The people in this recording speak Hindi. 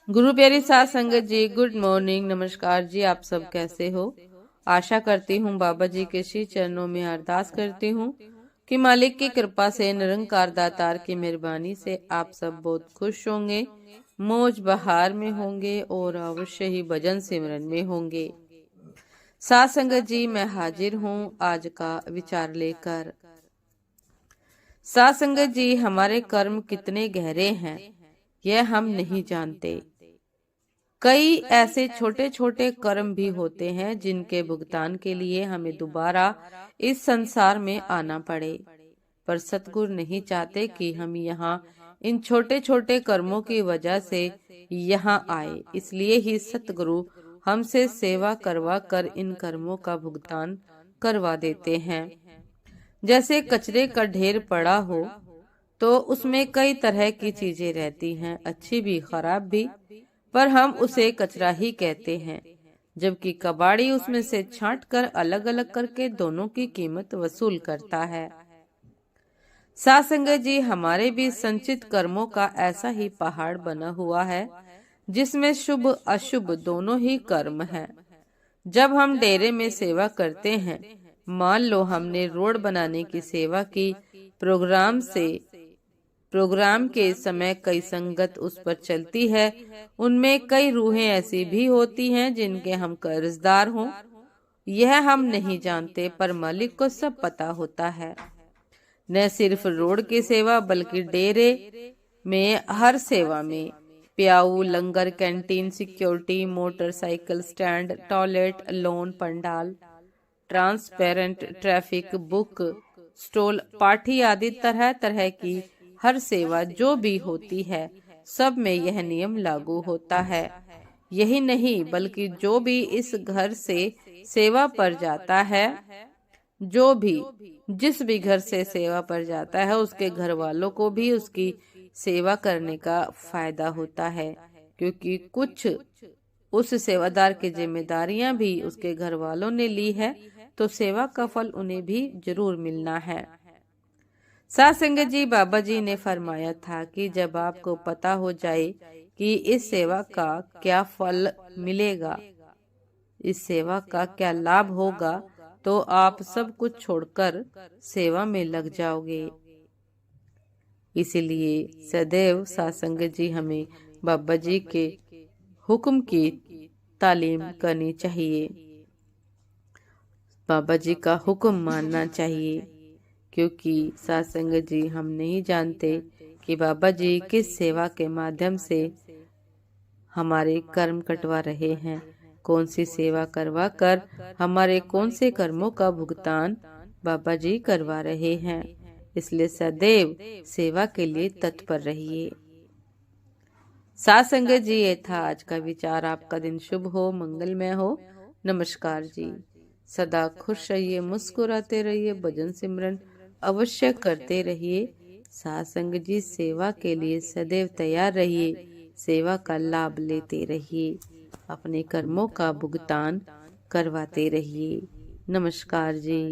गुरु प्यारी साध संगत जी, गुड मॉर्निंग, नमस्कार जी। आप सब कैसे हो? आशा करती हूँ बाबा जी के श्री चरणों में अरदास करती हूँ कि मालिक की कृपा से, निरंकार दातार की मेहरबानी से आप सब बहुत खुश होंगे, मौज बहार में होंगे और अवश्य ही भजन सिमरन में होंगे। साध संगत जी, मैं हाजिर हूँ आज का विचार लेकर। साध संगत जी, हमारे कर्म कितने गहरे हैं यह हम नहीं जानते। कई ऐसे छोटे छोटे कर्म भी होते हैं जिनके भुगतान के लिए हमें दोबारा इस संसार में आना पड़े, पर सतगुरु नहीं चाहते कि हम यहाँ इन छोटे छोटे कर्मों की वजह से यहाँ आए। इसलिए ही सतगुरु हमसे सेवा करवा कर इन कर्मों का भुगतान करवा देते हैं। जैसे कचरे का ढेर पड़ा हो तो उसमें कई तरह की चीजें रहती हैं, अच्छी भी खराब भी, पर हम उसे कचरा ही कहते हैं, जबकि कबाड़ी उसमें से छांट कर अलग अलग करके दोनों की कीमत वसूल करता है। साध संगत जी, हमारे भी संचित कर्मों का ऐसा ही पहाड़ बना हुआ है जिसमें शुभ अशुभ दोनों ही कर्म हैं। जब हम डेरे में सेवा करते हैं, मान लो हमने रोड बनाने की सेवा की, प्रोग्राम के समय कई संगत उस पर चलती है, उनमें कई रूहें ऐसी भी होती हैं जिनके हम कर्जदार हों। यह हम नहीं जानते, पर मालिक को सब पता होता है। न सिर्फ रोड की सेवा बल्कि डेरे में हर सेवा में प्याऊ, langar, canteen, security, motorcycle stand, toilet, lawn, pandal, transparent, traffic, book stall, party आदि तरह तरह की हर सेवा जो भी होती है, सब में यह नियम लागू होता है। यही नहीं बल्कि जो भी इस घर से सेवा पर जाता है, जिस भी घर से सेवा पर जाता है, उसके घर वालों को भी उसकी सेवा करने का फायदा होता है, क्योंकि कुछ उस सेवादार की जिम्मेदारियां भी उसके घर वालों ने ली है, तो सेवा का फल उन्हें भी जरूर मिलना है। साध संगत जी, बाबा जी ने फरमाया था कि जब आपको पता हो जाए कि इस सेवा का क्या फल मिलेगा, इस सेवा का क्या लाभ होगा, तो आप सब कुछ छोड़कर सेवा में लग जाओगे। इसीलिए सदैव साध संगत जी हमें बाबा जी के हुक्म की तालीम करनी चाहिए, बाबा जी का हुक्म मानना चाहिए, क्योंकि साध संगत जी हम नहीं जानते कि बाबा जी किस सेवा के माध्यम से हमारे कर्म कटवा रहे हैं, कौन सी सेवा करवा कर हमारे कौन से कर्मों का भुगतान बाबा जी करवा रहे हैं। इसलिए सदैव सेवा के लिए तत्पर रहिए। साध संगत जी, ये था आज का विचार। आपका दिन शुभ हो, मंगलमय हो। नमस्कार जी। सदा खुश रहिए, मुस्कुराते रहिए, भजन सिमरन अवश्य करते रहिए। साध संगत जी, सेवा के लिए सदैव तैयार रहिए, सेवा का लाभ लेते रहिए, अपने कर्मों का भुगतान करवाते रहिए। नमस्कार जी।